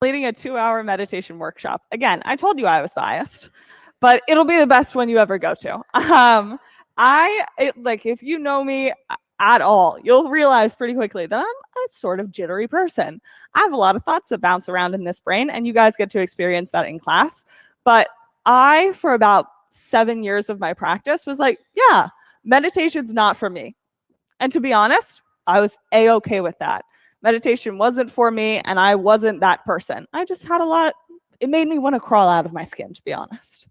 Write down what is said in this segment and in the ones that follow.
leading a 2-hour meditation workshop. Again, I told you I was biased, but it'll be the best one you ever go to. If you know me at all, you'll realize pretty quickly that I'm a sort of jittery person. I have a lot of thoughts that bounce around in this brain, and you guys get to experience that in class. But I, for about 7 years of my practice, was like, yeah, meditation's not for me. And to be honest, I was A-okay with that. Meditation wasn't for me, and I wasn't that person. I just had it made me want to crawl out of my skin, to be honest.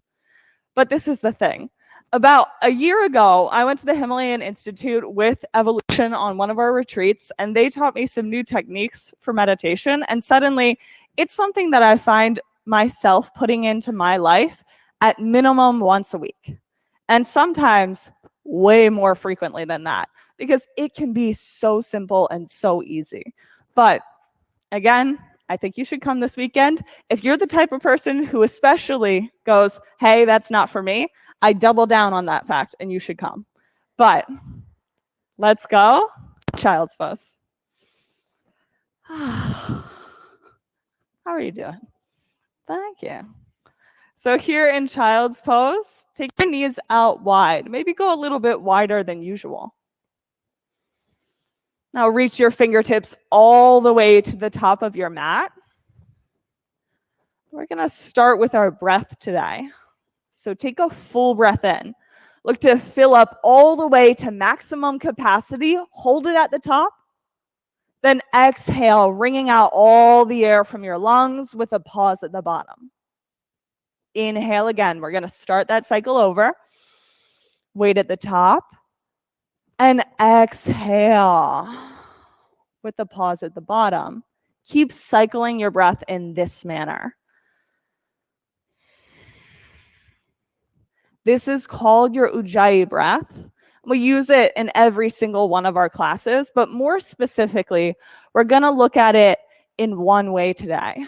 But this is the thing. About a year ago, I went to the Himalayan Institute with Evolution on one of our retreats, and they taught me some new techniques for meditation. And suddenly, it's something that I find myself putting into my life at minimum once a week. And sometimes way more frequently than that, because it can be so simple and so easy. But again, I think you should come this weekend. If you're the type of person who especially goes, hey, that's not for me, I double down on that fact and you should come. But let's go. Child's pose. How are you doing? Thank you. So here in child's pose, take your knees out wide. Maybe go a little bit wider than usual. Now reach your fingertips all the way to the top of your mat. We're going to start with our breath today. So take a full breath in. Look to fill up all the way to maximum capacity. Hold it at the top. Then exhale, wringing out all the air from your lungs with a pause at the bottom. Inhale again. We're going to start that cycle over. Weight at the top. And exhale with the pause at the bottom. Keep cycling your breath in this manner. This is called your Ujjayi breath. We use it in every single one of our classes, but more specifically, we're going to look at it in one way today.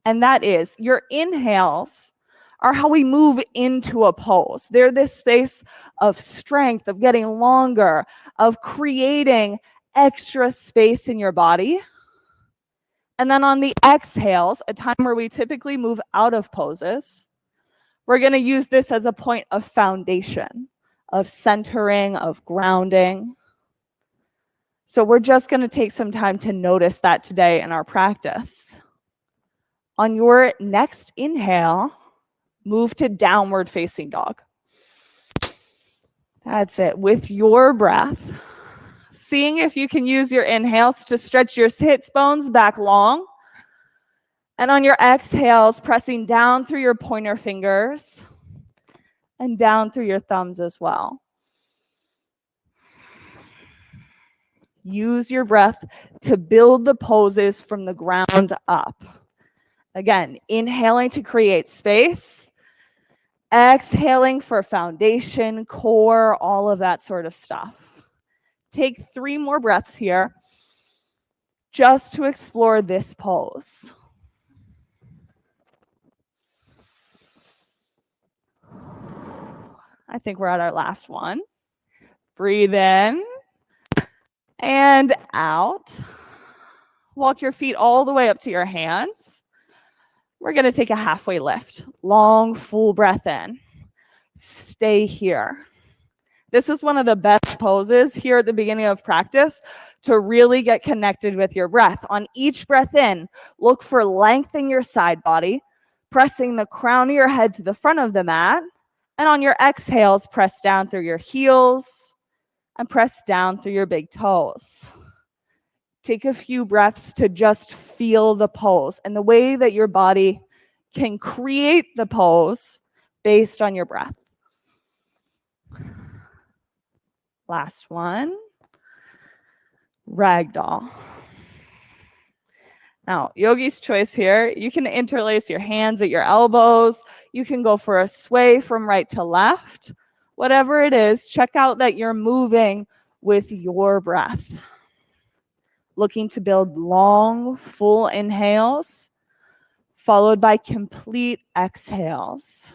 And that is, your inhales are how we move into a pose. They're this space of strength, of getting longer, of creating extra space in your body. And then on the exhales, a time where we typically move out of poses, we're going to use this as a point of foundation, of centering, of grounding. So we're just going to take some time to notice that today in our practice. On your next inhale, move to downward facing dog. That's it. With your breath, seeing if you can use your inhales to stretch your sits bones back long. And on your exhales, pressing down through your pointer fingers and down through your thumbs as well. Use your breath to build the poses from the ground up. Again, inhaling to create space, exhaling for foundation, core, all of that sort of stuff. Take 3 more breaths here just to explore this pose. I think we're at our last one. Breathe in and out. Walk your feet all the way up to your hands. We're going to take a halfway lift. Long, full breath in. Stay here. This is one of the best poses here at the beginning of practice to really get connected with your breath. On each breath in, look for length in your side body, pressing the crown of your head to the front of the mat. And on your exhales, press down through your heels and press down through your big toes. Take a few breaths to just feel the pose and the way that your body can create the pose based on your breath. Last one. Ragdoll. Now, yogi's choice here. You can interlace your hands at your elbows. You can go for a sway from right to left. Whatever it is, check out that you're moving with your breath. Looking to build long, full inhales, followed by complete exhales.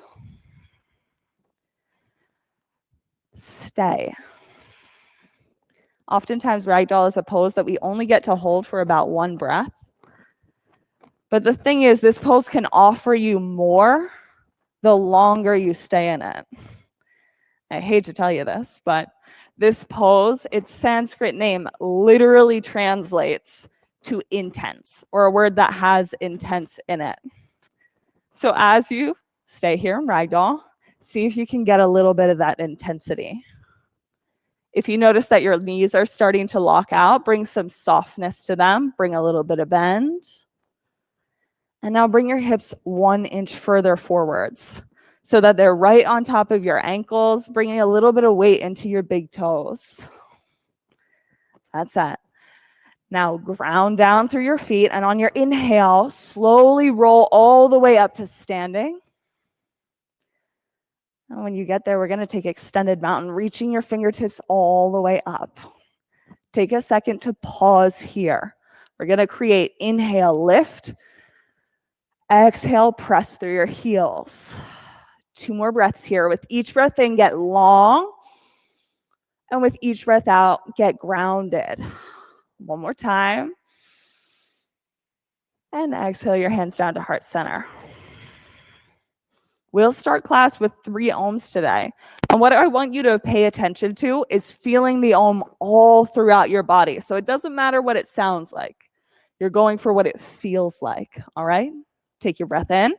Stay. Oftentimes, ragdoll is a pose that we only get to hold for about 1 breath. But the thing is, this pose can offer you more the longer you stay in it. I hate to tell you this, but this pose, its Sanskrit name literally translates to intense, or a word that has intense in it. So as you stay here in ragdoll, see if you can get a little bit of that intensity. If you notice that your knees are starting to lock out, bring some softness to them, bring a little bit of bend. And now bring your hips 1 inch further forwards so that they're right on top of your ankles, bringing a little bit of weight into your big toes. That's it. Now ground down through your feet, and on your inhale, slowly roll all the way up to standing. And when you get there, we're going to take extended mountain, reaching your fingertips all the way up. Take a second to pause here. We're going to create inhale, lift. Exhale, press through your heels. 2 more breaths here. With each breath in, get long. And with each breath out, get grounded. 1 more time. And exhale your hands down to heart center. We'll start class with 3 ohms today. And what I want you to pay attention to is feeling the ohm all throughout your body. So it doesn't matter what it sounds like. You're going for what it feels like, all right? Take your breath in.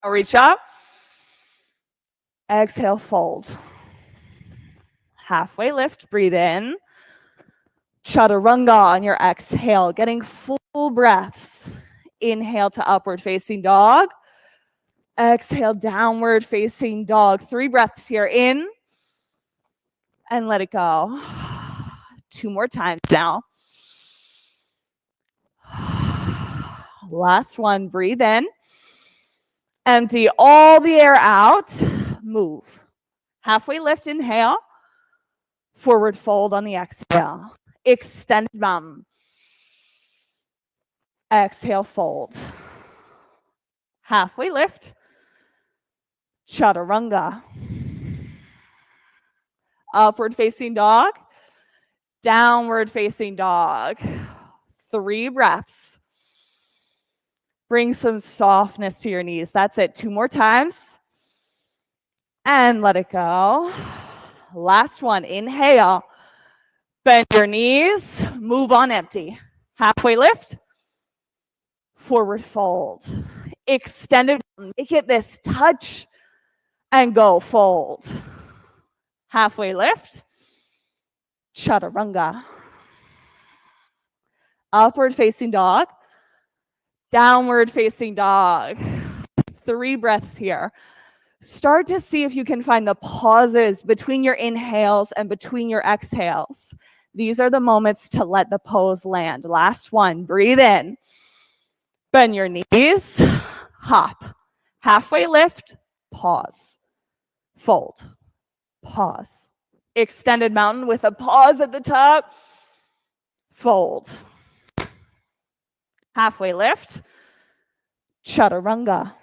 Reach up. Exhale, fold. Halfway lift, breathe in. Chaturanga on your exhale, getting full breaths. Inhale to upward facing dog. Exhale, downward facing dog. 3 breaths here, in. And let it go. 2 more times now. Last one, breathe in. Empty all the air out. Move. Halfway lift, inhale. Forward fold on the exhale. Extended mountain. Exhale, fold. Halfway lift. Chaturanga. Upward facing dog. Downward facing dog. 3 breaths. Bring some softness to your knees. That's it. 2 more times. And let it go. Last one. Inhale. Bend your knees. Move on empty. Halfway lift. Forward fold. Extended. Make it this touch. And go fold. Halfway lift. Chaturanga. Upward facing dog. Downward facing dog. 3 breaths here. Start to see if you can find the pauses between your inhales and between your exhales. These are the moments to let the pose land. Last one. Breathe in. Bend your knees. Hop. Halfway lift. Pause. Fold. Pause. Extended mountain with a pause at the top. Fold. Halfway lift. Chaturanga.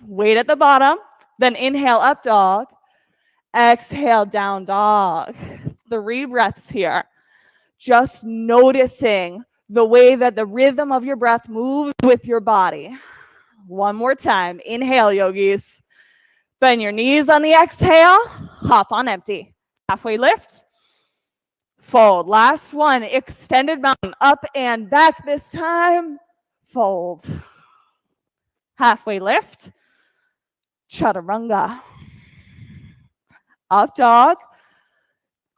Weight at the bottom. Then inhale, up dog. Exhale, down dog. 3 breaths here. Just noticing the way that the rhythm of your breath moves with your body. 1 more time. Inhale, yogis. Bend your knees on the exhale. Hop on empty. Halfway lift. Fold. Last one. Extended mountain. Up and back this time. Fold. Halfway lift. Chaturanga. Up dog.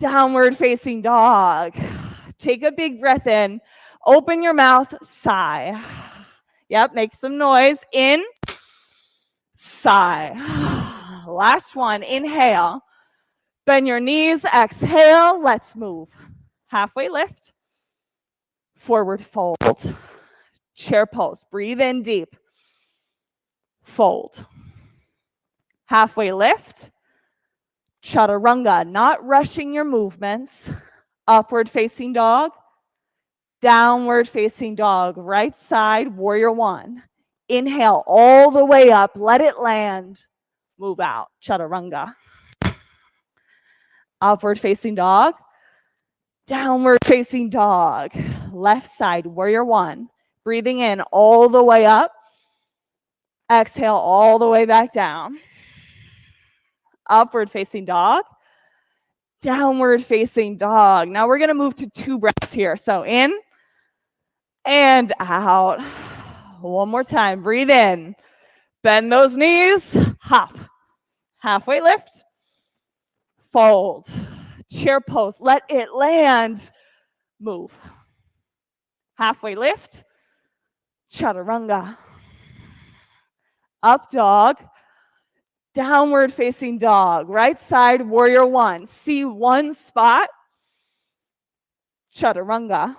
Downward facing dog. Take a big breath in. Open your mouth. Sigh. Yep, make some noise. In. Sigh. Last one, inhale. Bend your knees, exhale, let's move. Halfway lift, forward fold. Chair pose, breathe in deep. Fold. Halfway lift, chaturanga, not rushing your movements. Upward facing dog, downward facing dog, right side, warrior one. Inhale all the way up, let it land. Move out, chaturanga. Upward facing dog, downward facing dog. Left side, warrior one. Breathing in all the way up. Exhale all the way back down. Upward facing dog, downward facing dog. Now we're going to move to 2 breaths here. So in and out. One more time. Breathe in. Bend those knees. Hop. Halfway lift. Fold. Chair pose. Let it land. Move. Halfway lift. Chaturanga. Up dog. Downward facing dog. Right side, warrior one. See one spot. Chaturanga.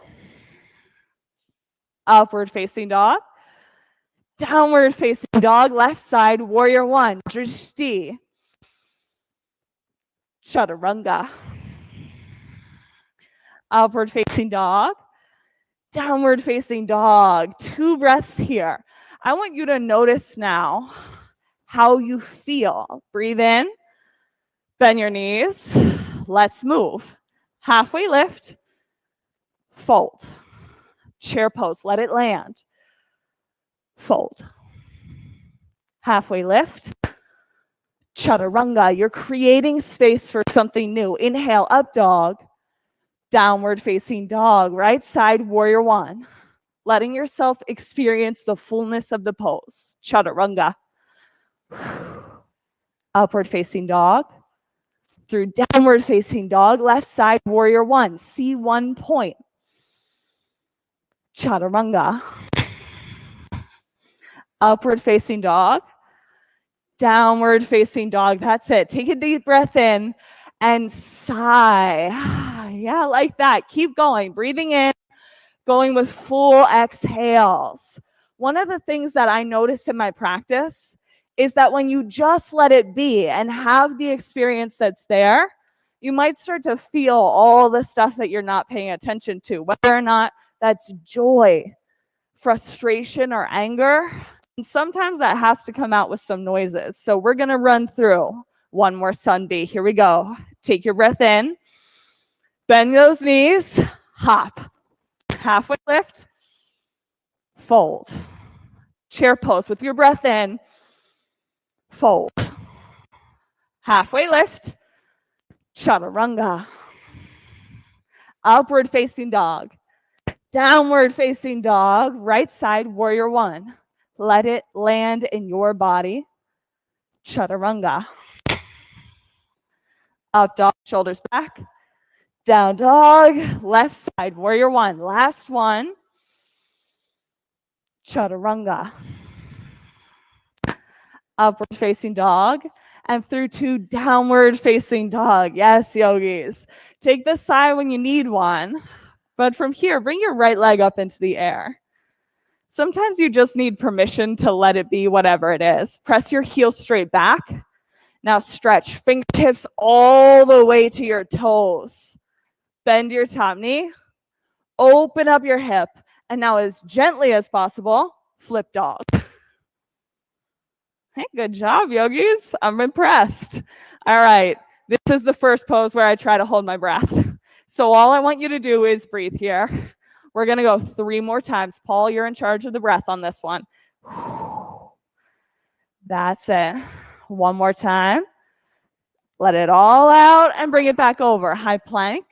Upward facing dog. Downward facing dog. Left side, warrior one. Drishti. Chaturanga. Upward facing dog. Downward facing dog. 2 breaths here. I want you to notice now how you feel. Breathe in. Bend your knees. Let's move. Halfway lift. Fold. Chair pose. Let it land. Fold. Halfway lift. Chaturanga. You're creating space for something new. Inhale, up dog. Downward facing dog. Right side, warrior one. Letting yourself experience the fullness of the pose. Chaturanga. Upward facing dog. Through downward facing dog. Left side, warrior one. See one point. Chaturanga. Upward facing dog. Downward facing dog. That's it. Take a deep breath in and sigh. Yeah, like that. Keep going. Breathing in, going with full exhales. One of the things that I notice in my practice is that when you just let it be and have the experience that's there, you might start to feel all the stuff that you're not paying attention to, whether or not that's joy, frustration, or anger. And sometimes that has to come out with some noises. So we're going to run through one more Sunbeam. Here we go. Take your breath in. Bend those knees. Hop. Halfway lift. Fold. Chair pose with your breath in. Fold. Halfway lift. Chaturanga. Upward facing dog. Downward facing dog. Right side, warrior one. Let it land in your body. Chaturanga. Up dog, shoulders back. Down dog, left side, warrior one. Last one. Chaturanga. Upward facing dog. And through to downward facing dog. Yes, yogis. Take the sigh when you need one. But from here, bring your right leg up into the air. Sometimes you just need permission to let it be whatever it is. Press your heels straight back. Now stretch fingertips all the way to your toes. Bend your top knee. Open up your hip. And now as gently as possible, flip dog. Hey, good job, yogis. I'm impressed. All right. This is the first pose where I try to hold my breath. So all I want you to do is breathe here. We're going to go 3 more times. Paul, you're in charge of the breath on this one. That's it. One more time. Let it all out and bring it back over. High plank.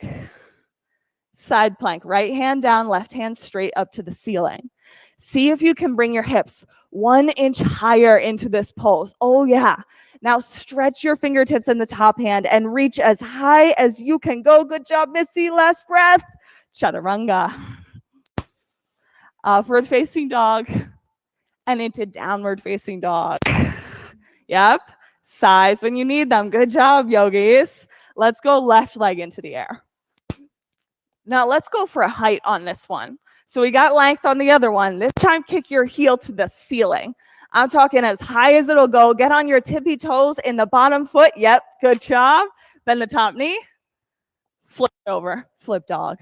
Side plank. Right hand down, left hand straight up to the ceiling. See if you can bring your hips 1 inch higher into this pose. Oh, yeah. Now stretch your fingertips in the top hand and reach as high as you can go. Good job, Missy. Last breath. Chaturanga. Upward facing dog and into downward facing dog. Yep. Size when you need them. Good job, yogis. Let's go left leg into the air. Now let's go for a height on this one. So we got length on the other one. This time, kick your heel to the ceiling. I'm talking as high as it'll go. Get on your tippy toes in the bottom foot. Yep, good job. Bend the top knee. Flip over, flip dog.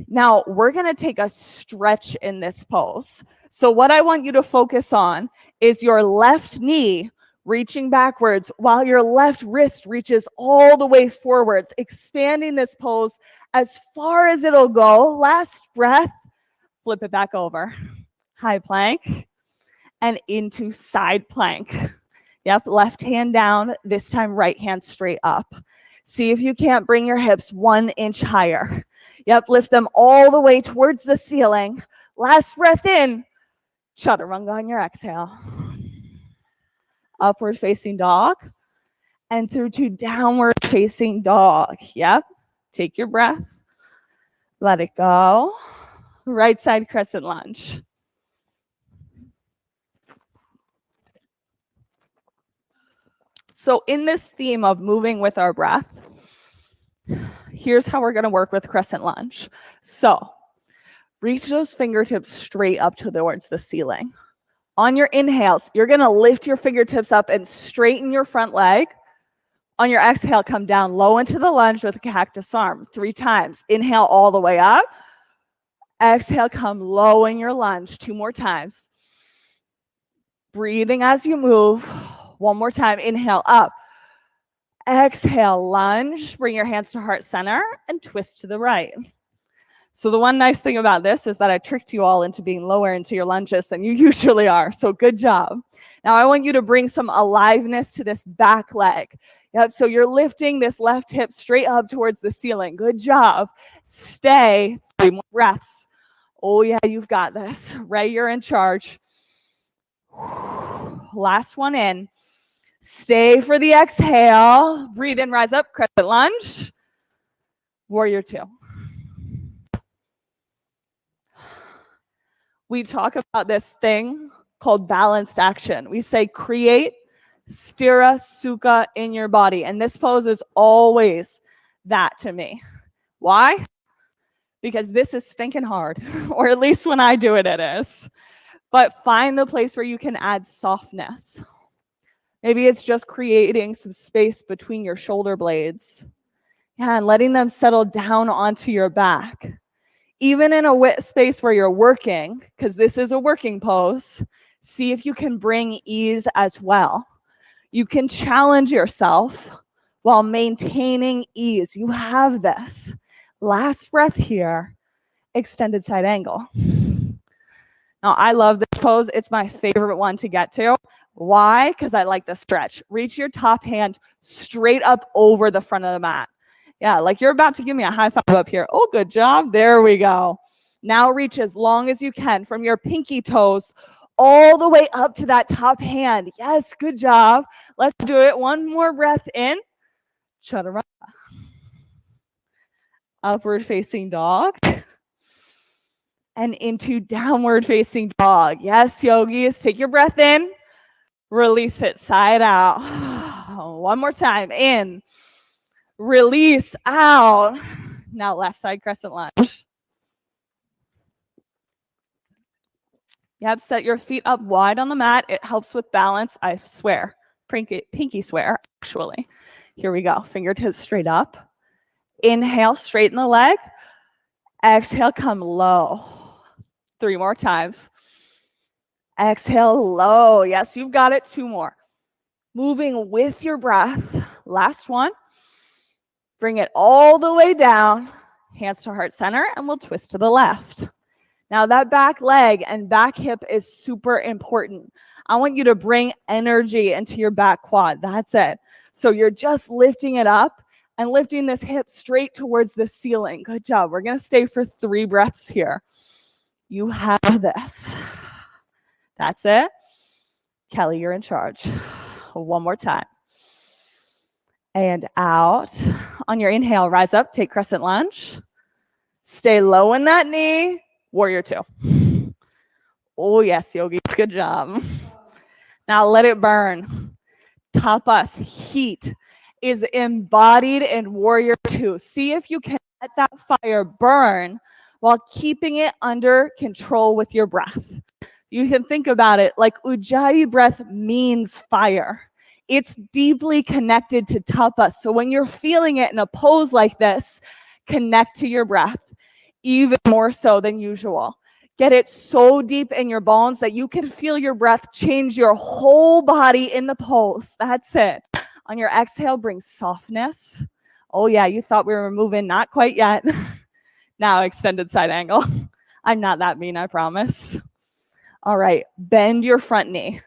Now we're gonna take a stretch in this pose. So what I want you to focus on is your left knee reaching backwards while your left wrist reaches all the way forwards, expanding this pose as far as it'll go. Last breath, flip it back over. High plank and into side plank. Yep, left hand down, this time right hand straight up. See if you can't bring your hips 1 inch higher. Yep, lift them all the way towards the ceiling. Last breath in, chaturanga on your exhale. Upward facing dog and through to downward facing dog. Yep, take your breath, let it go. Right side crescent lunge. So in this theme of moving with our breath, here's how we're going to work with crescent lunge. So reach those fingertips straight up towards the ceiling. On your inhales, you're going to lift your fingertips up and straighten your front leg. On your exhale, come down low into the lunge with a cactus arm 3 times. Inhale all the way up. Exhale, come low in your lunge 2 more times. Breathing as you move. 1 more time. Inhale up. Exhale, lunge. Bring your hands to heart center and twist to the right. So the one nice thing about this is that I tricked you all into being lower into your lunges than you usually are. So good job. Now I want you to bring some aliveness to this back leg. Yep, so you're lifting this left hip straight up towards the ceiling. Good job. Stay. 3 more breaths. Oh yeah, you've got this. Ray, you're in charge. Last one in. Stay for the exhale. Breathe in, rise up, crescent lunge. Warrior 2. We talk about this thing called balanced action. We say create sthira sukha in your body. And this pose is always that to me. Why? Because this is stinking hard, or at least when I do it, it is. But find the place where you can add softness. Maybe it's just creating some space between your shoulder blades. Yeah, and letting them settle down onto your back. Even in a space where you're working, because this is a working pose, see if you can bring ease as well. You can challenge yourself while maintaining ease. You have this. Last breath here, extended side angle. Now, I love this pose. It's my favorite one to get to. Why? Because I like the stretch. Reach your top hand straight up over the front of the mat. Yeah, like you're about to give me a high five up here. Oh, good job. There we go. Now reach as long as you can from your pinky toes all the way up to that top hand. Yes, good job. Let's do it. 1 more breath in. Chaturanga. Upward facing dog. And into downward facing dog. Yes, yogis, take your breath in. Release it side out. 1 more time. In. Release out. Now left side crescent lunge. Yep, set your feet up wide on the mat. It helps with balance, I swear. Pinky swear, actually. Here we go. Fingertips straight up. Inhale, straighten the leg. Exhale, come low. 3 more times. Exhale, low. Yes, you've got it. 2 more. Moving with your breath. Last one. Bring it all the way down. Hands to heart center, and we'll twist to the left. Now that back leg and back hip is super important. I want you to bring energy into your back quad. That's it. So you're just lifting it up and lifting this hip straight towards the ceiling. Good job. We're going to stay for 3 breaths here. You have this. That's it. Kelly, you're in charge. 1 more time. And out. On your inhale, rise up, take crescent lunge. Stay low in that knee. Warrior 2. Oh, yes, yogis. Good job. Now let it burn. Tapas, heat, is embodied in Warrior 2. See if you can let that fire burn while keeping it under control with your breath. You can think about it like Ujjayi breath means fire. It's deeply connected to tapas. So when you're feeling it in a pose like this, connect to your breath even more so than usual. Get it so deep in your bones that you can feel your breath change your whole body in the pose. That's it. On your exhale, bring softness. Oh yeah, you thought we were moving, not quite yet. Now extended side angle. I'm not that mean, I promise. All right, bend your front knee.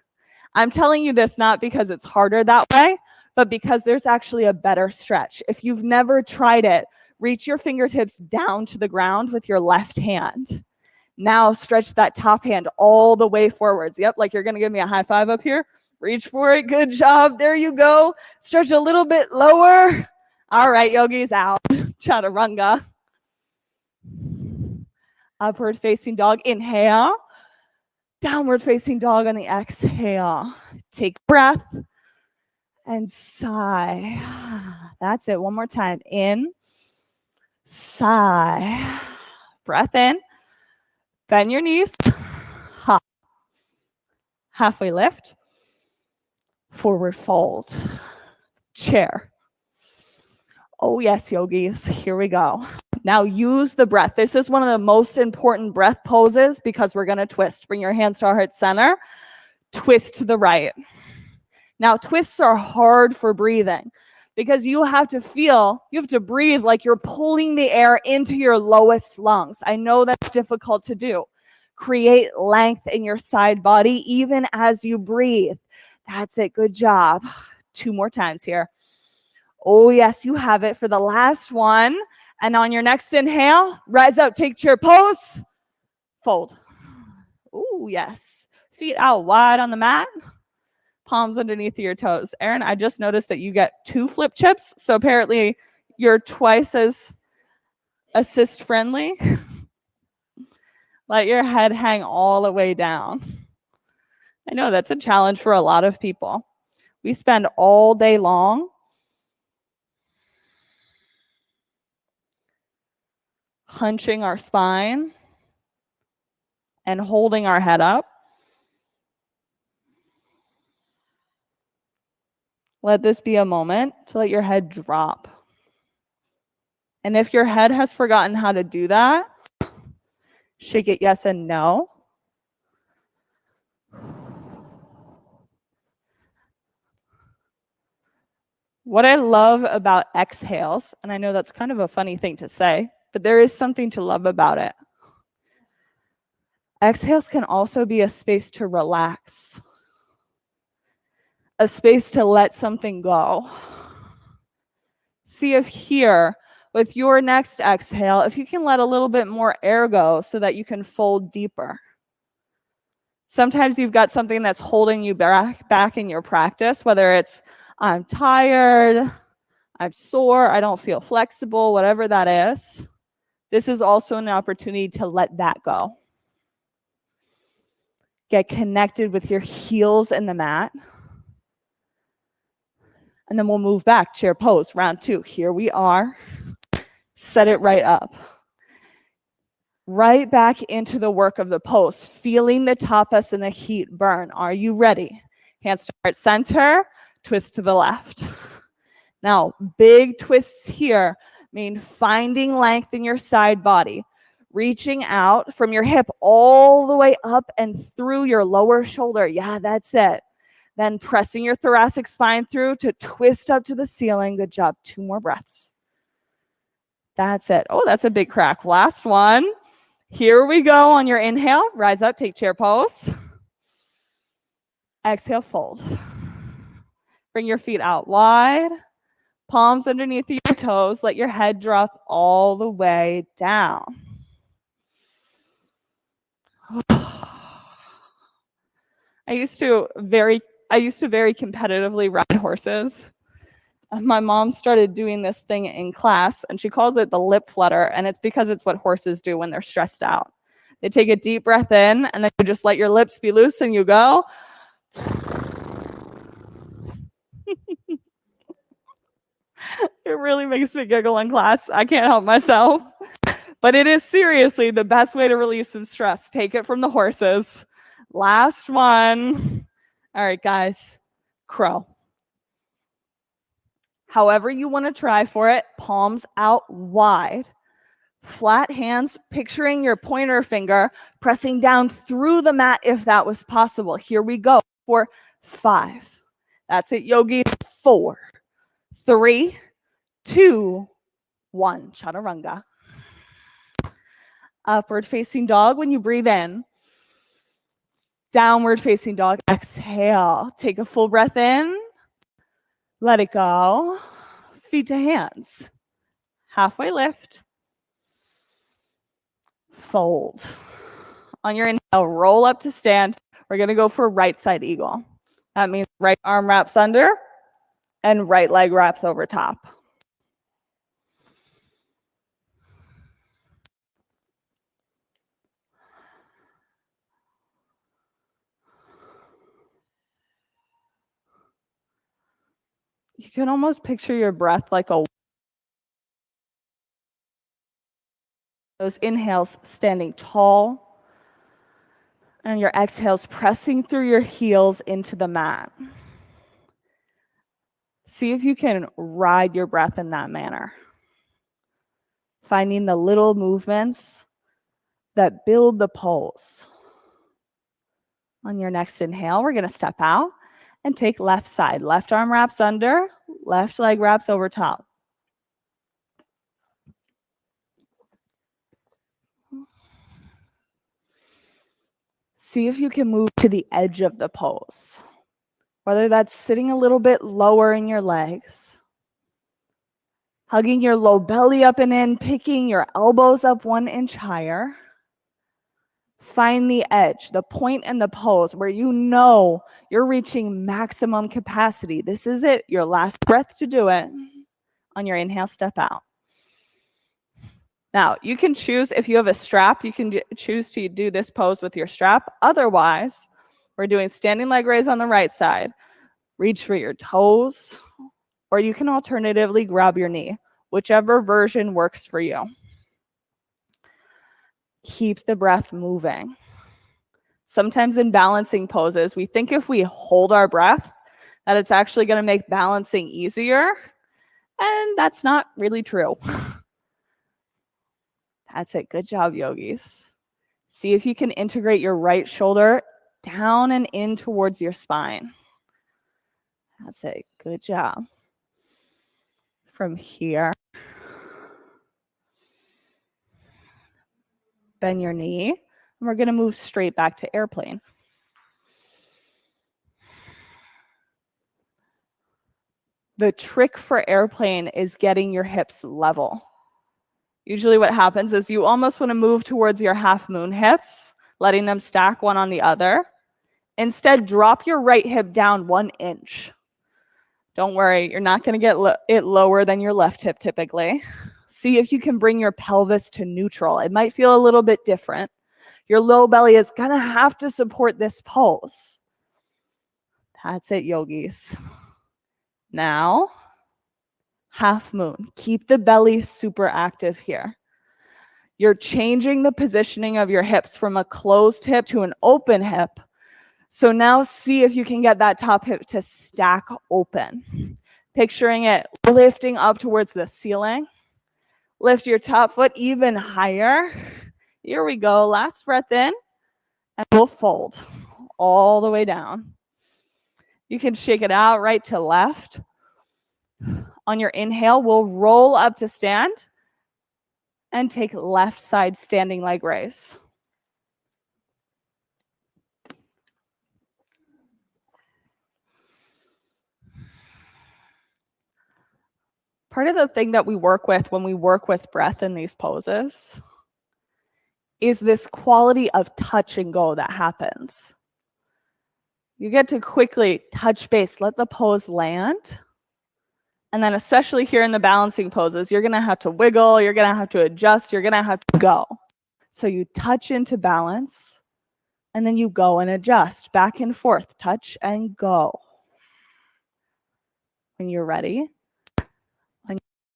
I'm telling you this not because it's harder that way, but because there's actually a better stretch. If you've never tried it, reach your fingertips down to the ground with your left hand. Now stretch that top hand all the way forwards. Yep, like you're gonna give me a high five up here. Reach for it, good job, there you go. Stretch a little bit lower. All right, yogis, out. Chaturanga. Upward facing dog, inhale. Downward facing dog on the exhale. Take a breath and sigh. That's it, one more time. In, sigh. Breath in. Bend your knees. Hop. Halfway lift. Forward fold. Chair. Oh yes, yogis, here we go. Now use the breath. This is one of the most important breath poses because we're gonna twist. Bring your hands to our heart center. Twist to the right. Now twists are hard for breathing because you have to breathe like you're pulling the air into your lowest lungs. I know that's difficult to do. Create length in your side body even as you breathe. That's it, good job. 2 more times here. Oh yes, you have it for the last one. And on your next inhale, rise up, take chair pose, fold. Oh yes, feet out wide on the mat, palms underneath your toes. Erin, I just noticed that you get 2 flip chips, so apparently you're twice as assist friendly. Let your head hang all the way down. I know that's a challenge for a lot of people. We spend all day long hunching our spine and holding our head up. Let this be a moment to let your head drop. And if your head has forgotten how to do that, shake it yes and no. What I love about exhales, and I know that's kind of a funny thing to say, but there is something to love about it. Exhales can also be a space to relax, a space to let something go. See if here, with your next exhale, if you can let a little bit more air go so that you can fold deeper. Sometimes you've got something that's holding you back in your practice, whether it's I'm tired, I'm sore, I don't feel flexible, whatever that is. This is also an opportunity to let that go. Get connected with your heels in the mat. And then we'll move back, chair pose, round 2. Here we are. Set it right up. Right back into the work of the pose, feeling the tapas and the heat burn. Are you ready? Hands to heart center, twist to the left. Now, big twists here mean finding length in your side body, reaching out from your hip all the way up and through your lower shoulder. Yeah, that's it. Then pressing your thoracic spine through to twist up to the ceiling. Good job. 2 more breaths. That's it. Oh, that's a big crack. Last one. Here we go on your inhale. Rise up, take chair pose. Exhale, fold. Bring your feet out wide. Palms underneath your toes. Let your head drop all the way down. I used to very competitively ride horses. My mom started doing this thing in class, and she calls it the lip flutter, and it's because it's what horses do when they're stressed out. They take a deep breath in, and then you just let your lips be loose, and you go. It really makes me giggle in class. I can't help myself. But it is seriously the best way to relieve some stress. Take it from the horses. Last one. All right, guys. Crow. However you want to try for it, palms out wide. Flat hands, picturing your pointer finger, pressing down through the mat if that was possible. Here we go for 5. That's it, yogis. 4, 3, 2, 1. Chaturanga. Upward facing dog when you breathe in. Downward facing dog. Exhale. Take a full breath in. Let it go. Feet to hands. Halfway lift. Fold. On your inhale, roll up to stand. We're going to go for right side eagle. That means right arm wraps under and right leg wraps over top. You can almost picture your breath like a those inhales standing tall and your exhales pressing through your heels into the mat. See if you can ride your breath in that manner. Finding the little movements that build the pose. On your next inhale, we're going to step out and take left side. Left arm wraps under, left leg wraps over top. See if you can move to the edge of the pose. Whether that's sitting a little bit lower in your legs, hugging your low belly up and in, picking your elbows up 1 inch higher. Find the edge, the point in the pose where you know you're reaching maximum capacity. This is it, your last breath to do it. On your inhale, step out. Now, you can choose, if you have a strap, you can choose to do this pose with your strap. Otherwise, we're doing standing leg raise on the right side. Reach for your toes, or you can alternatively grab your knee, whichever version works for you. Keep the breath moving. Sometimes in balancing poses, we think if we hold our breath, that it's actually going to make balancing easier, and that's not really true. That's it. Good job, yogis. See if you can integrate your right shoulder down and in towards your spine. That's it. Good job. From here, bend your knee, and we're going to move straight back to airplane. The trick for airplane is getting your hips level. Usually what happens is you almost want to move towards your half moon hips, letting them stack one on the other. Instead, drop your right hip down 1 inch. Don't worry, you're not going to get it lower than your left hip typically. See if you can bring your pelvis to neutral. It might feel a little bit different. Your low belly is going to have to support this pose. That's it, yogis. Now, half moon. Keep the belly super active here. You're changing the positioning of your hips from a closed hip to an open hip. So now see if you can get that top hip to stack open. Picturing it lifting up towards the ceiling. Lift your top foot even higher. Here we go. Last breath in. And we'll fold all the way down. You can shake it out right to left. On your inhale, we'll roll up to stand and take left side standing leg raise. Part of the thing that we work with when we work with breath in these poses is this quality of touch and go that happens. You get to quickly touch base, let the pose land. And then especially here in the balancing poses, you're going to have to wiggle, you're going to have to adjust, you're going to have to go. So you touch into balance, and then you go and adjust, back and forth, touch and go. When you're ready,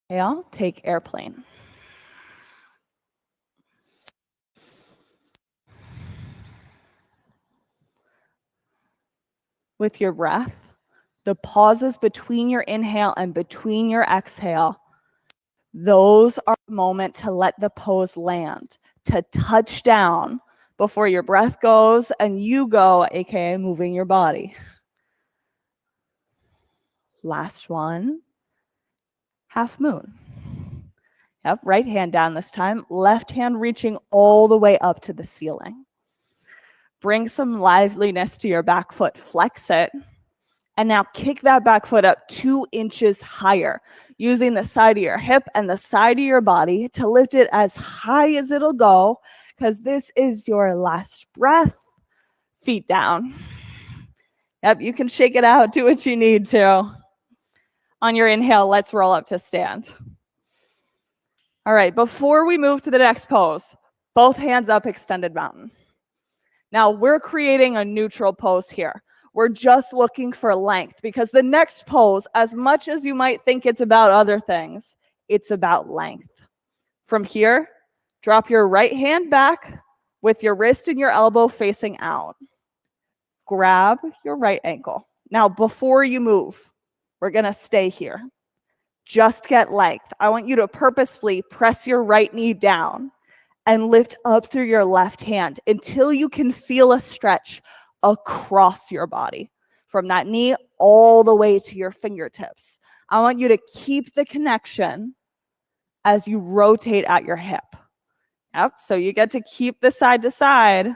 Exhale, take airplane. With your breath, the pauses between your inhale and between your exhale, those are a moment to let the pose land, to touch down before your breath goes and you go, aka moving your body. Last one, half moon. Yep, right hand down this time, left hand reaching all the way up to the ceiling. Bring some liveliness to your back foot, flex it, and now kick that back foot up 2 inches higher, using the side of your hip and the side of your body to lift it as high as it'll go, because this is your last breath. Feet down. Yep, you can shake it out, do what you need to. On your inhale, let's roll up to stand. All right, before we move to the next pose, both hands up, extended mountain. Now we're creating a neutral pose here. We're just looking for length, because the next pose, as much as you might think it's about other things, it's about length. From here, drop your right hand back with your wrist and your elbow facing out. Grab your right ankle. Now, before you move, we're going to stay here. Just get length. I want you to purposefully press your right knee down and lift up through your left hand until you can feel a stretch across your body, from that knee all the way to your fingertips. I want you to keep the connection as you rotate at your hip. Yep, so you get to keep the side to side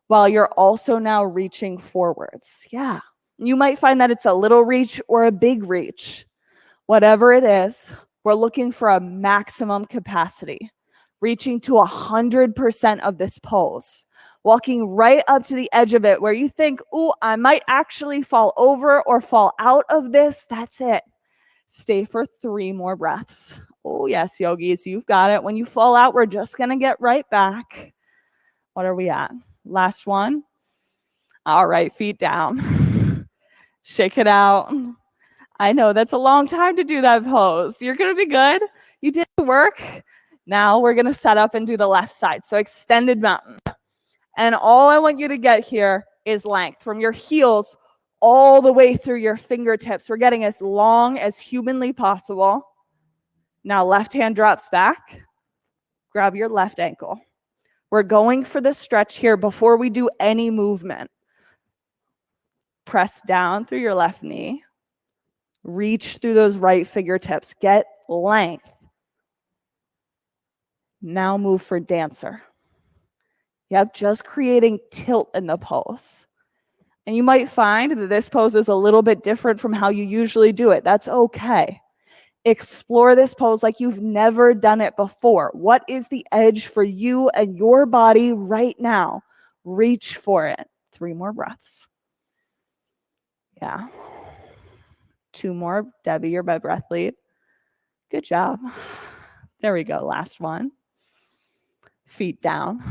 while you're also now reaching forwards. Yeah, you might find that it's a little reach or a big reach. Whatever it is, we're looking for a maximum capacity, reaching to 100% of this pose, walking right up to the edge of it where you think, ooh, I might actually fall over or fall out of this. That's it. Stay for 3 more breaths. Oh, yes, yogis, you've got it. When you fall out, we're just going to get right back. What are we at? Last one. All right, feet down. Shake it out. I know that's a long time to do that pose. You're going to be good. You did the work. Now we're going to set up and do the left side. So extended mountain. And all I want you to get here is length from your heels all the way through your fingertips. We're getting as long as humanly possible. Now left hand drops back. Grab your left ankle. We're going for the stretch here before we do any movement. Press down through your left knee. Reach through those right fingertips. Get length. Now move for dancer. Yep, just creating tilt in the pose. And you might find that this pose is a little bit different from how you usually do it. That's okay. Explore this pose like you've never done it before. What is the edge for you and your body right now? Reach for it. 3 more breaths. Yeah. 2 more. Debbie, you're my breath lead. Good job. There we go. Last one. Feet down.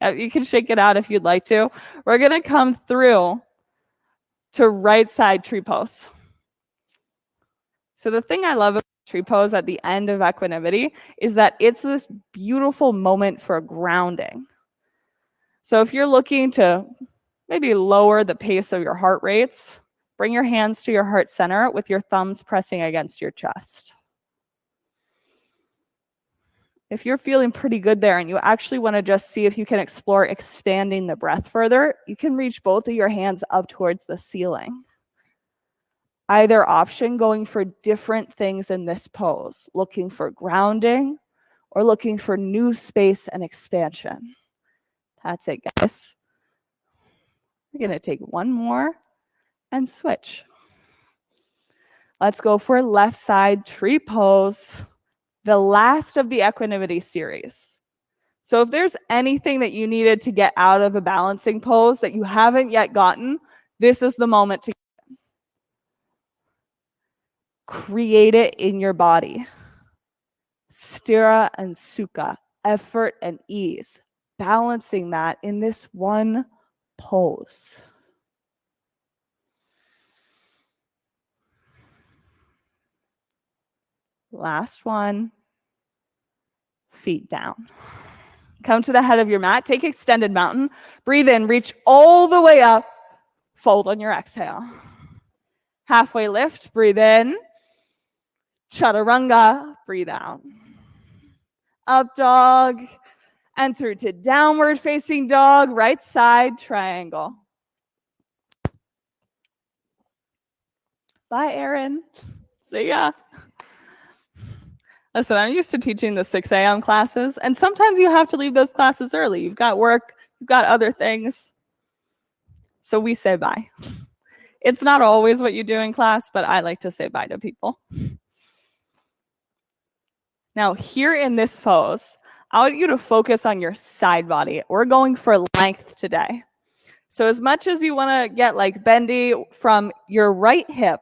You can shake it out if you'd like to. We're going to come through to right side tree pose. So the thing I love about tree pose at the end of equanimity is that it's this beautiful moment for grounding. So if you're looking to maybe lower the pace of your heart rates, bring your hands to your heart center with your thumbs pressing against your chest. If you're feeling pretty good there and you actually want to just see if you can explore expanding the breath further, you can reach both of your hands up towards the ceiling. Either option, going for different things in this pose, looking for grounding or looking for new space and expansion. That's it, guys. We're going to take one more and switch. Let's go for left side tree pose, the last of the equanimity series. So if there's anything that you needed to get out of a balancing pose that you haven't yet gotten, this is the moment to create it in your body. Sthira and sukha, effort and ease, balancing that in this one pose. Last one. Feet down. Come to the head of your mat. Take extended mountain. Breathe in. Reach all the way up. Fold on your exhale. Halfway lift. Breathe in. Chaturanga. Breathe out. Up dog. And through to downward facing dog. Right side triangle. Bye, Erin. See ya. Listen, I'm used to teaching the 6 a.m. classes, and sometimes you have to leave those classes early. You've got work, you've got other things. So we say bye. It's not always what you do in class, but I like to say bye to people. Now, here in this pose, I want you to focus on your side body. We're going for length today. So as much as you want to get like bendy from your right hip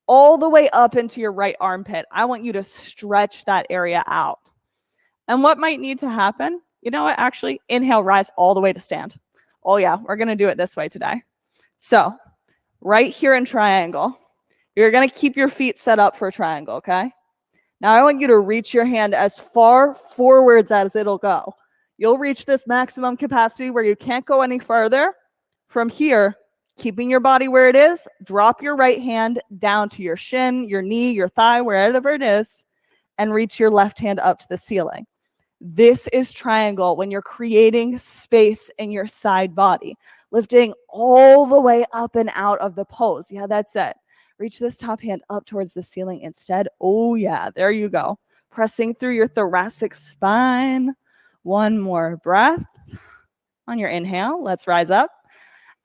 all the way up into your right armpit, I want you to stretch that area out. And what might need to happen? You know what? Actually, inhale, rise all the way to stand. Oh yeah, we're going to do it this way today. So right here in triangle, you're going to keep your feet set up for triangle, okay? Now I want you to reach your hand as far forwards as it'll go. You'll reach this maximum capacity where you can't go any further. From here, keeping your body where it is, drop your right hand down to your shin, your knee, your thigh, wherever it is, and reach your left hand up to the ceiling. This is triangle when you're creating space in your side body, lifting all the way up and out of the pose. Yeah, that's it. Reach this top hand up towards the ceiling instead. Oh yeah, there you go. Pressing through your thoracic spine. One more breath. On your inhale, let's rise up.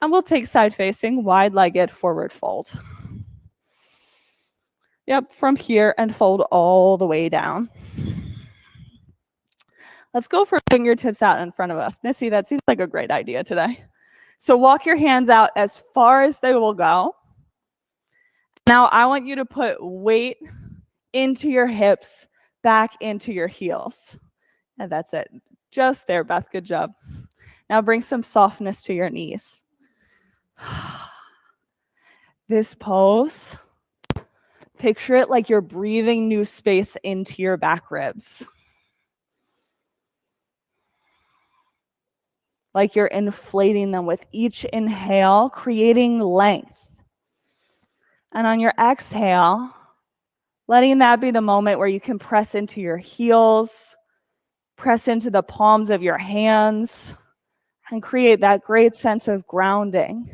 And we'll take side facing, wide-legged forward fold. Yep, from here and fold all the way down. Let's go for fingertips out in front of us. Missy, that seems like a great idea today. So walk your hands out as far as they will go. Now I want you to put weight into your hips, back into your heels. And that's it. Just there, Beth, good job. Now bring some softness to your knees. This pose, picture it like you're breathing new space into your back ribs. Like you're inflating them with each inhale, creating length. And on your exhale, letting that be the moment where you can press into your heels, press into the palms of your hands, and create that great sense of grounding.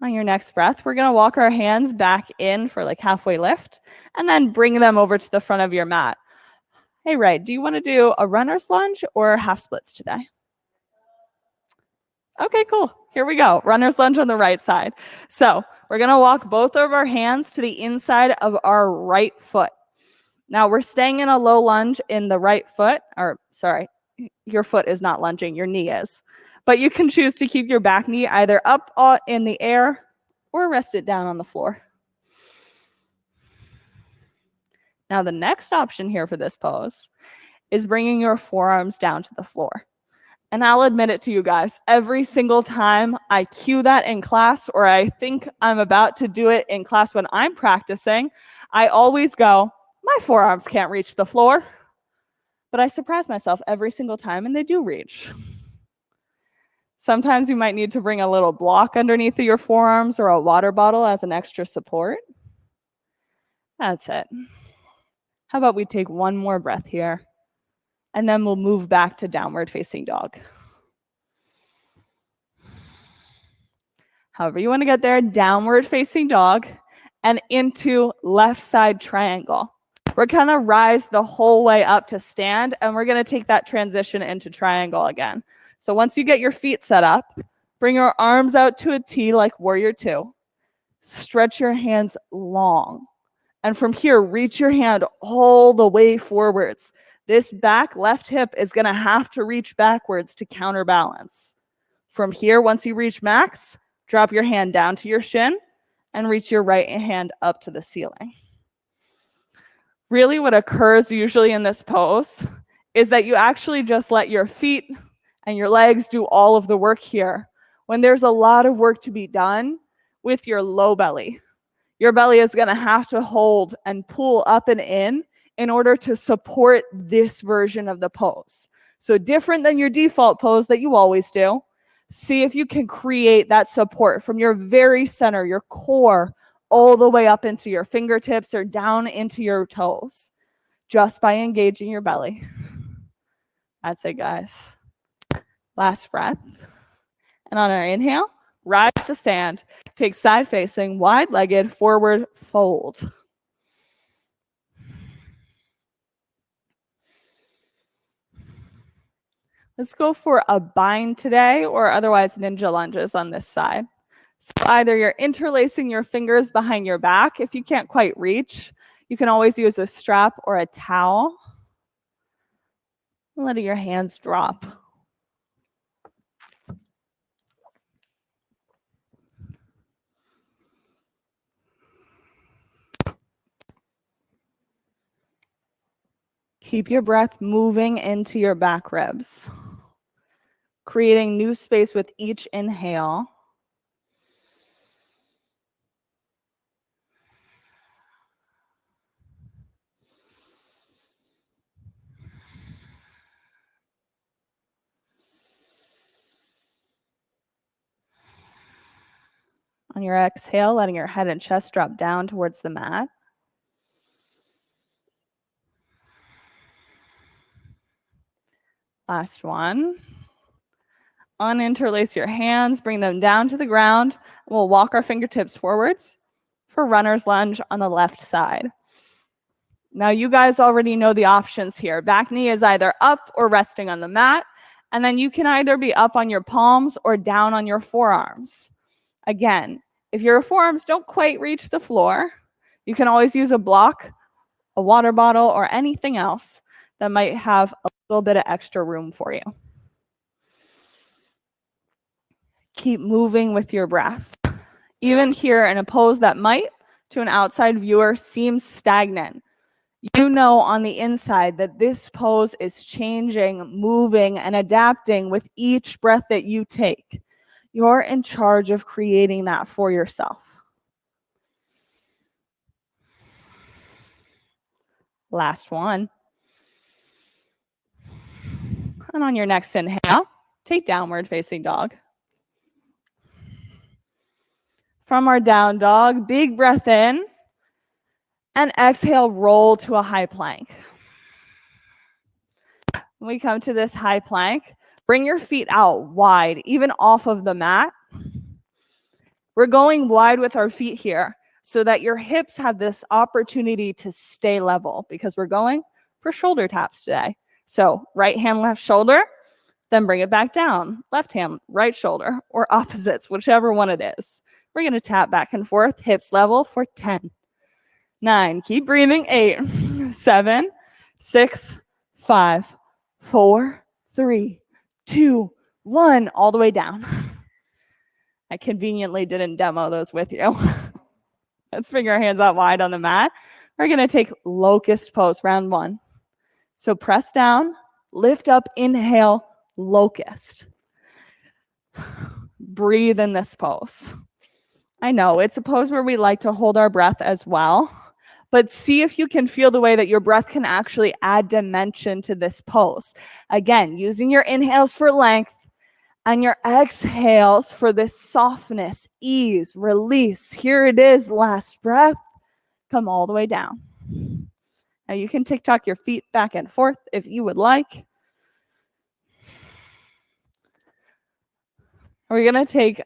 On your next breath, we're going to walk our hands back in for like halfway lift and then bring them over to the front of your mat. Hey, Ray, do you want to do a runner's lunge or half splits today? Okay, cool. Here we go. Runner's lunge on the right side. So we're going to walk both of our hands to the inside of our right foot. Now we're staying in a low lunge in the right foot, or sorry, your foot is not lunging, your knee is. But you can choose to keep your back knee either up in the air or rest it down on the floor. Now the next option here for this pose is bringing your forearms down to the floor. And I'll admit it to you guys, every single time I cue that in class or I think I'm about to do it in class when I'm practicing, I always go, my forearms can't reach the floor. But I surprise myself every single time and they do reach. Sometimes you might need to bring a little block underneath of your forearms or a water bottle as an extra support. That's it. How about we take one more breath here, and then we'll move back to downward facing dog. However you want to get there, downward facing dog and into left side triangle. We're going to rise the whole way up to stand, and we're going to take that transition into triangle again. So once you get your feet set up, bring your arms out to a T like warrior two. Stretch your hands long. And from here, reach your hand all the way forwards. This back left hip is going to have to reach backwards to counterbalance. From here, once you reach max, drop your hand down to your shin and reach your right hand up to the ceiling. Really what occurs usually in this pose is that you actually just let your feet and your legs do all of the work here. When there's a lot of work to be done, with your low belly. Your belly is going to have to hold and pull up and in order to support this version of the pose. So different than your default pose that you always do. See if you can create that support from your very center, your core, all the way up into your fingertips or down into your toes, just by engaging your belly. That's it, guys. Last breath. And on our inhale, rise to stand. Take side facing, wide-legged, forward fold. Let's go for a bind today, or otherwise ninja lunges on this side. So either you're interlacing your fingers behind your back. If you can't quite reach, you can always use a strap or a towel. Letting your hands drop. Keep your breath moving into your back ribs, creating new space with each inhale. On your exhale, letting your head and chest drop down towards the mat. Last one. Uninterlace your hands, bring them down to the ground. We'll walk our fingertips forwards for runner's lunge on the left side. Now you guys already know the options here. Back knee is either up or resting on the mat, and then you can either be up on your palms or down on your forearms. Again, if your forearms don't quite reach the floor, you can always use a block, a water bottle, or anything else that might have a little bit of extra room for you. Keep moving with your breath. Even here in a pose that might, to an outside viewer, seem stagnant, you know on the inside that this pose is changing, moving, and adapting with each breath that you take. You're in charge of creating that for yourself. Last one. And on your next inhale, take downward facing dog. From our down dog, big breath in, and exhale, roll to a high plank. When we come to this high plank, bring your feet out wide, even off of the mat. We're going wide with our feet here so that your hips have this opportunity to stay level, because we're going for shoulder taps today. So right hand, left shoulder, then bring it back down. Left hand, right shoulder, or opposites, whichever one it is. We're going to tap back and forth, hips level for 10, 9, keep breathing, 8, 7, 6, 5, 4, 3, 2, 1, all the way down. I conveniently didn't demo those with you. Let's bring our hands out wide on the mat. We're going to take locust pose, round 1. So press down, lift up, inhale, locust. Breathe in this pose. I know it's a pose where we like to hold our breath as well, but see if you can feel the way that your breath can actually add dimension to this pose. Again, using your inhales for length and your exhales for this softness, ease, release. Here it is, last breath. Come all the way down. Now you can tick-tock your feet back and forth if you would like. We're going to take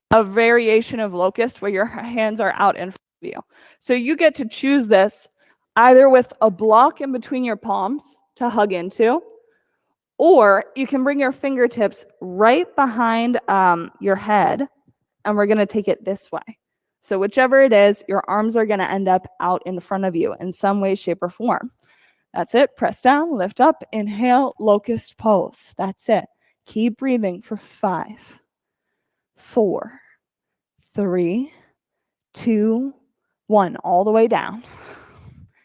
a variation of locust where your hands are out in front of you. So you get to choose this either with a block in between your palms to hug into, or you can bring your fingertips right behind your head, and we're going to take it this way. So whichever it is, your arms are going to end up out in front of you in some way, shape, or form. That's it. Press down, lift up, inhale, locust pose. That's it. Keep breathing for 5, 4, 3, 2, 1, all the way down.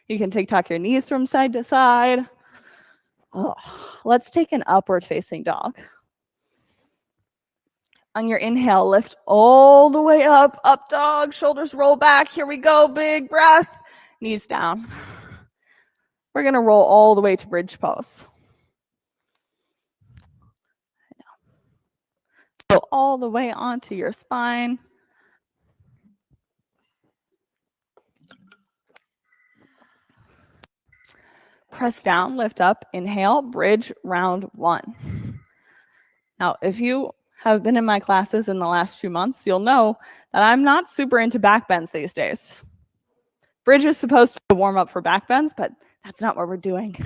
You can tick-tock your knees from side to side. Oh, let's take an upward facing dog. On your inhale, lift all the way up, up dog, shoulders roll back. Here we go, big breath, knees down. We're gonna roll all the way to bridge pose. Go all the way onto your spine. Press down, lift up, inhale, bridge, round one. Now, if you have been in my classes in the last few months, you'll know that I'm not super into back bends these days. Bridge is supposed to warm up for back bends, but that's not what we're doing.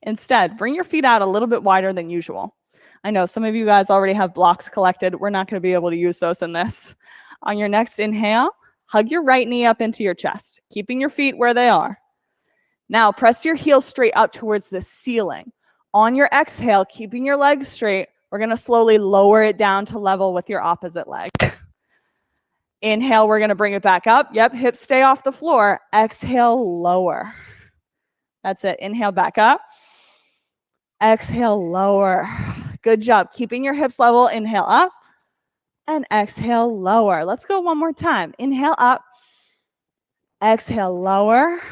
Instead, bring your feet out a little bit wider than usual. I know some of you guys already have blocks collected. We're not going to be able to use those in this. On your next inhale, hug your right knee up into your chest, keeping your feet where they are. Now, press your heels straight up towards the ceiling. On your exhale, keeping your legs straight, we're going to slowly lower it down to level with your opposite leg. Inhale, we're going to bring it back up. Yep, hips stay off the floor. Exhale, lower. That's it. Inhale, back up. Exhale, lower. Good job. Keeping your hips level. Inhale, up. And exhale, lower. Let's go one more time. Inhale, up. Exhale, lower.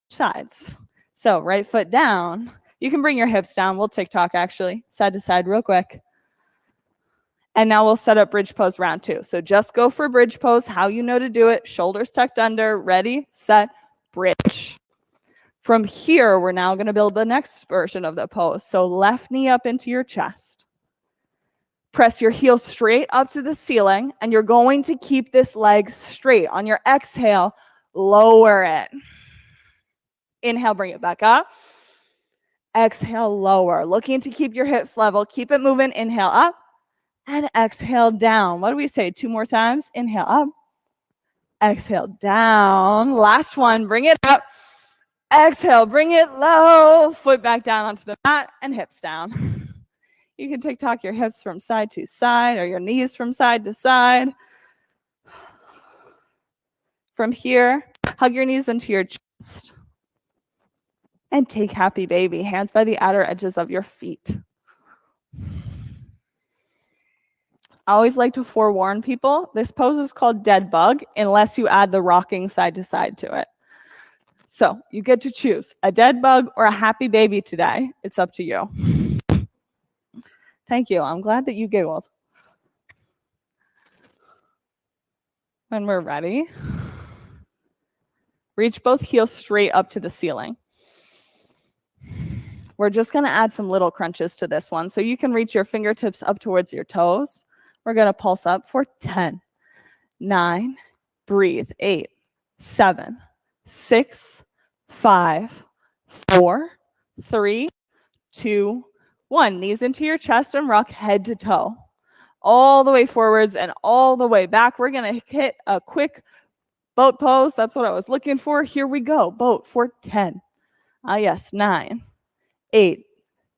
Sides. So right foot down. You can bring your hips down. We'll TikTok actually, side to side real quick. And now we'll set up bridge pose round two. So just go for bridge pose, how you know to do it. Shoulders tucked under, ready, set, bridge. From here, we're now going to build the next version of the pose. So left knee up into your chest. Press your heel straight up to the ceiling, and you're going to keep this leg straight. On your exhale, lower it. Inhale, bring it back up. Exhale, lower. Looking to keep your hips level. Keep it moving. Inhale, up. And exhale, down. What do we say? 2 more times. Inhale, up. Exhale, down. Last one. Bring it up. Exhale, bring it low. Foot back down onto the mat and hips down. You can TikTok your hips from side to side or your knees from side to side. From here, hug your knees into your chest. And take happy baby. Hands by the outer edges of your feet. I always like to forewarn people, this pose is called dead bug unless you add the rocking side to side to it. So you get to choose a dead bug or a happy baby today. It's up to you. Thank you. I'm glad that you giggled. When we're ready, reach both heels straight up to the ceiling. We're just going to add some little crunches to this one. So you can reach your fingertips up towards your toes. We're going to pulse up for 10, 9, breathe, 8, 7, 6, 5, 4, 3, 2, 1. Knees into your chest and rock head to toe. All the way forwards and all the way back. We're going to hit a quick boat pose. That's what I was looking for. Here we go. Boat for 10. Yes, 9, 8,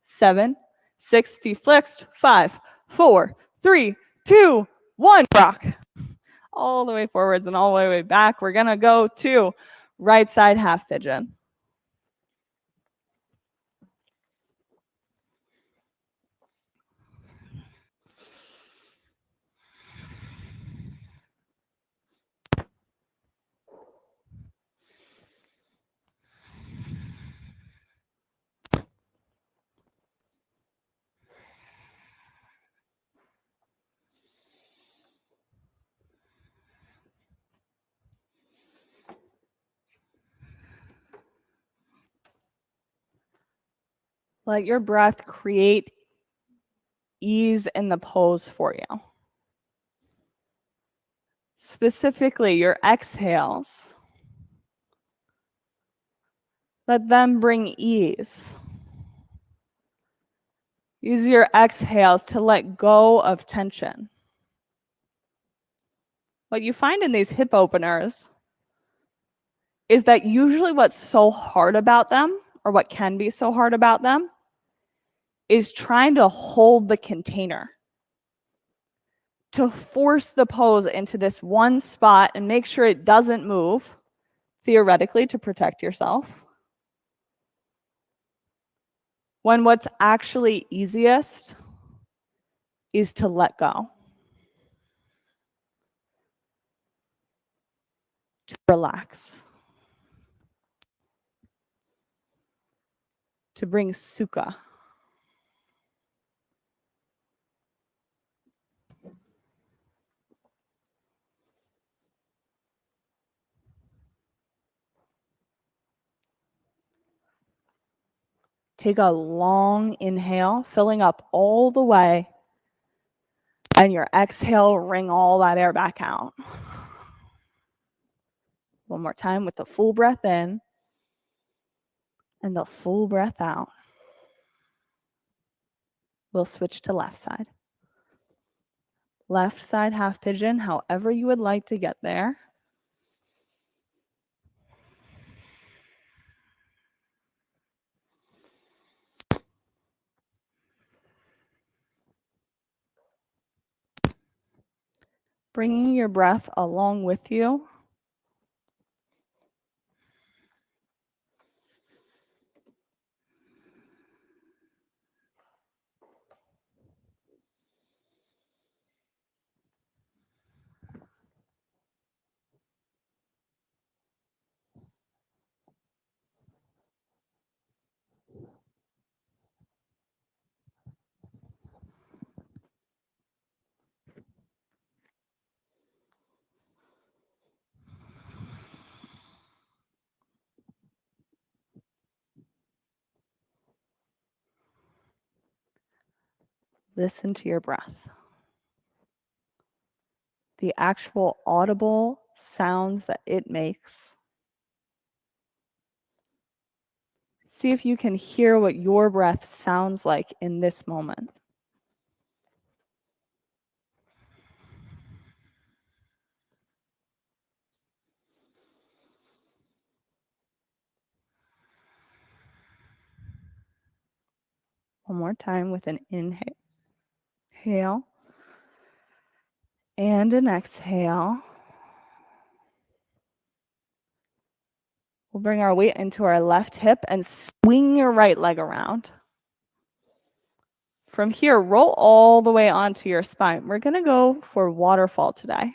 7, 6, feet flexed, 5, 4, 3, 2, 1. Rock. All the way forwards and all the way back. We're going to go to right side half pigeon. Let your breath create ease in the pose for you. Specifically, your exhales. Let them bring ease. Use your exhales to let go of tension. What you find in these hip openers is that usually what's so hard about them, or what can be so hard about them, is trying to hold the container, to force the pose into this one spot and make sure it doesn't move, theoretically, to protect yourself. When what's actually easiest is to let go. to relax, to bring sukha. Take a long inhale, filling up all the way, and your exhale, wring all that air back out. One more time with the full breath in and the full breath out. We'll switch to left side. Left side half pigeon, however you would like to get there. Bringing your breath along with you. Listen to your breath. The actual audible sounds that it makes. See if you can hear what your breath sounds like in this moment. One more time with an inhale and an exhale. We'll bring our weight into our left hip and swing your right leg around. From here, roll all the way onto your spine. We're going to go for waterfall today.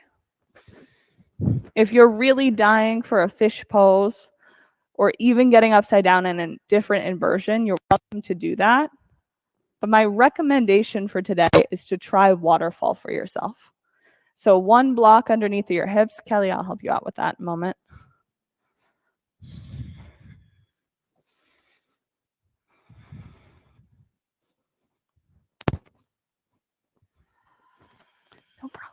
If you're really dying for a fish pose or even getting upside down in a different inversion, you're welcome to do that. But my recommendation for today is to try waterfall for yourself. So one block underneath your hips. Kelly, I'll help you out with that in a moment. No problem.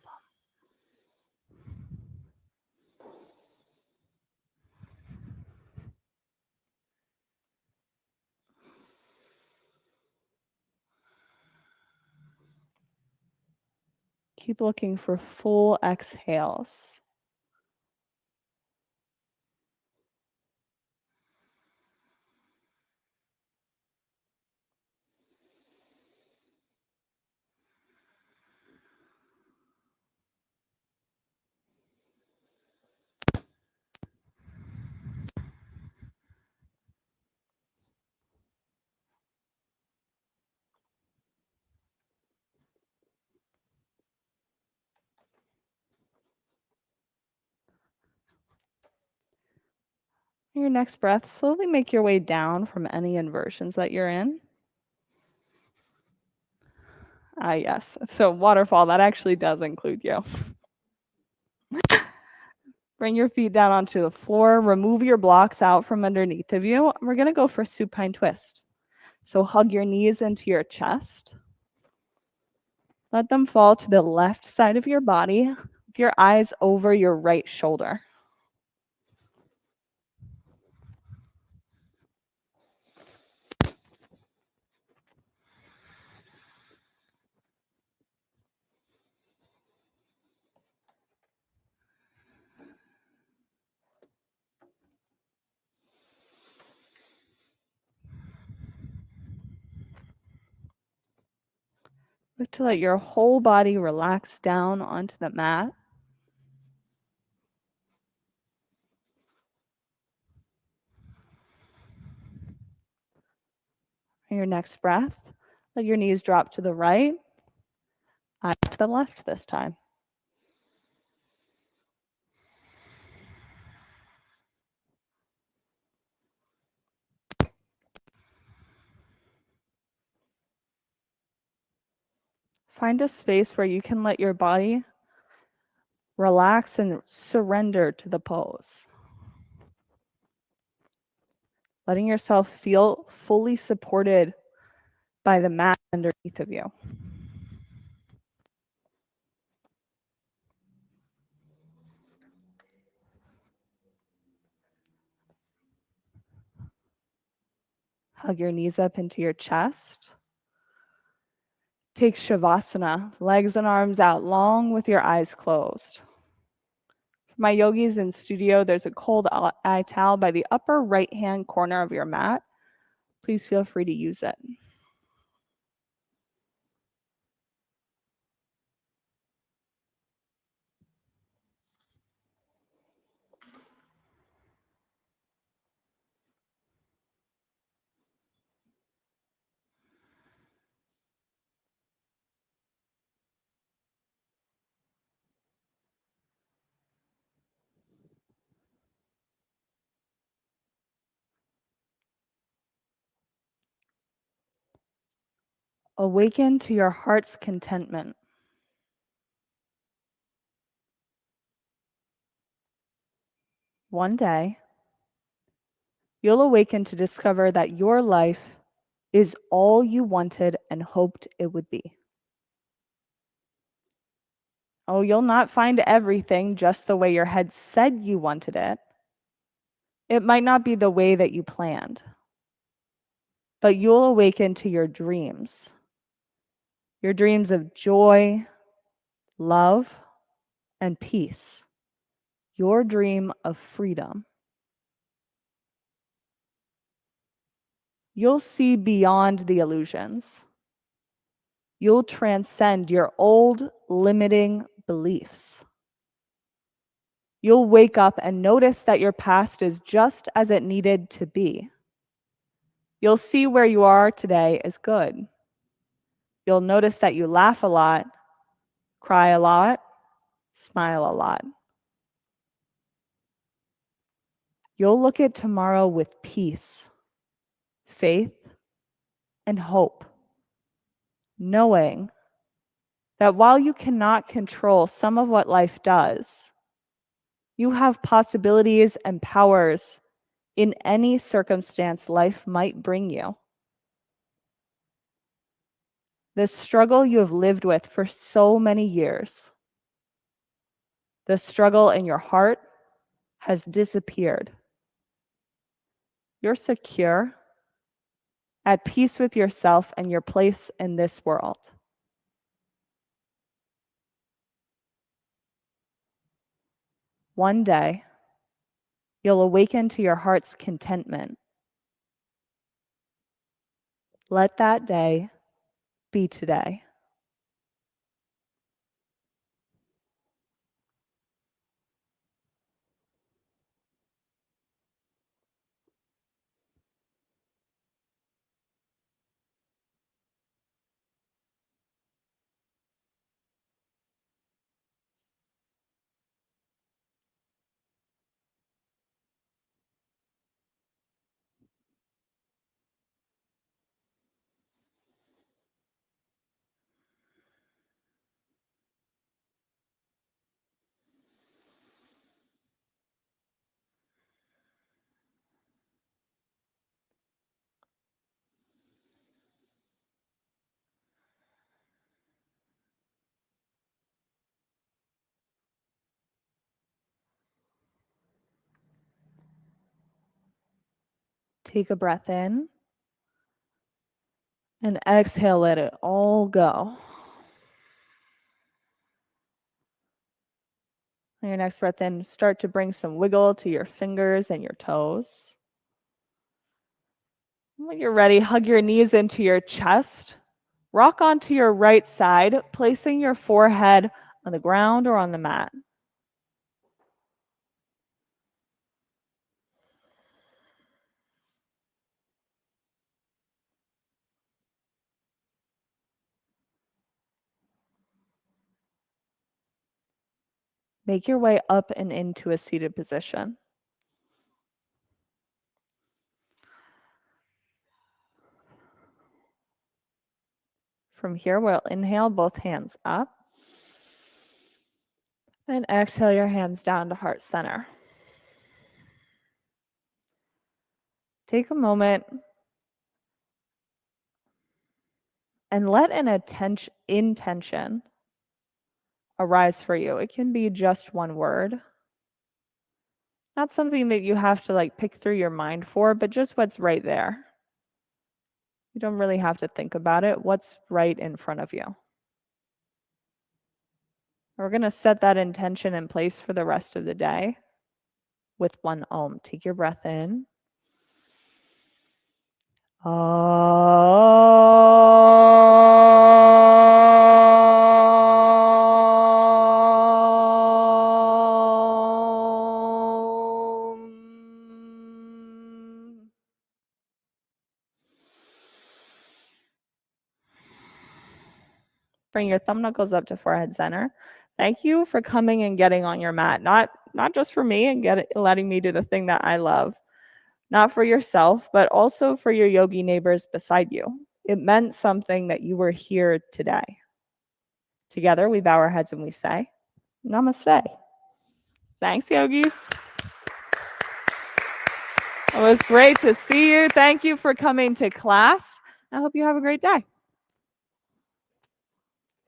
Keep looking for full exhales. Your next breath, slowly make your way down from any inversions that you're in. Yes. So waterfall, that actually does include you. Bring your feet down onto the floor. Remove your blocks out from underneath of you. We're going to go for supine twist. So hug your knees into your chest. Let them fall to the left side of your body with your eyes over your right shoulder. Look to let your whole body relax down onto the mat. And your next breath, let your knees drop to the right, eyes to the left this time. Find a space where you can let your body relax and surrender to the pose. Letting yourself feel fully supported by the mat underneath of you. Hug your knees up into your chest. Take Shavasana, legs and arms out long with your eyes closed. For my yogis in studio, there's a cold eye towel by the upper right-hand corner of your mat. Please feel free to use it. Awaken to your heart's contentment. One day, you'll awaken to discover that your life is all you wanted and hoped it would be. Oh, you'll not find everything just the way your head said you wanted it. It might not be the way that you planned, but you'll awaken to your dreams of joy, love, and peace, your dream of freedom. You'll see beyond the illusions. You'll transcend your old limiting beliefs. You'll wake up and notice that your past is just as it needed to be. You'll see where you are today is good. You'll notice that you laugh a lot, cry a lot, smile a lot. You'll look at tomorrow with peace, faith, and hope, knowing that while you cannot control some of what life does, you have possibilities and powers in any circumstance life might bring you. The struggle you have lived with for so many years, the struggle in your heart has disappeared. You're secure, at peace with yourself and your place in this world. One day, you'll awaken to your heart's contentment. Let that day be today. Take a breath in and exhale, let it all go. On your next breath in, start to bring some wiggle to your fingers and your toes. When you're ready, hug your knees into your chest. Rock onto your right side, placing your forehead on the ground or on the mat. Make your way up and into a seated position. From here, we'll inhale both hands up. And exhale your hands down to heart center. Take a moment and let an intention arise for you. It can be just one word. Not something that you have to like pick through your mind for, but just what's right there. You don't really have to think about it. What's right in front of you. We're going to set that intention in place for the rest of the day with one Om. Take your breath in. Bring your thumb knuckles up to forehead center. Thank you for coming and getting on your mat. Not just for me and letting me do the thing that I love. Not for yourself, but also for your yogi neighbors beside you. It meant something that you were here today. Together, we bow our heads and we say, Namaste. Thanks, yogis. It was great to see you. Thank you for coming to class. I hope you have a great day.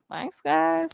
Thanks, guys.